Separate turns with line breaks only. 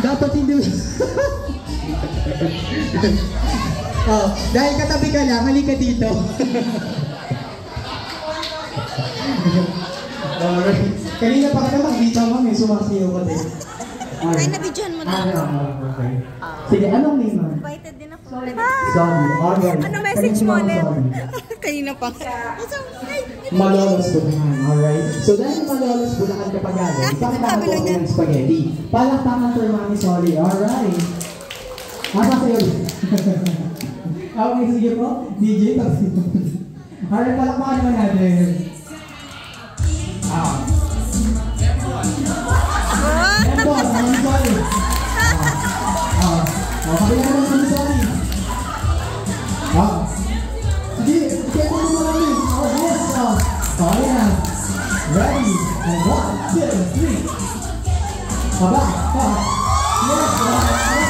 Dapat hindi. Oh, dahil katabi ka lang, halika dito. Alright. Kanina pa ka makita mo, may sumasayaw ka din.
Ay, nabidyohan mo na.
Okay. Sige, anong name mo?
Invited din ako.
Sorry. Alright.
Ano message mo ulit? Kanina pa.
Malolos Bulacan. Alright. So dahil Malolos Bulacan ka pag-alit, bakit ako ng spaghetti? Palakpakan for Mami Sorry. Alright. Asa sa'yo? Okay, sige po. DJ, alright, palakpakan naman natin. Boss, Mami Sorry. Kapila naman Mami Sorry. Sige, kaya mo naman kami. Yes. Okay na. Ready? And 1, 2, 3. Back. Yes.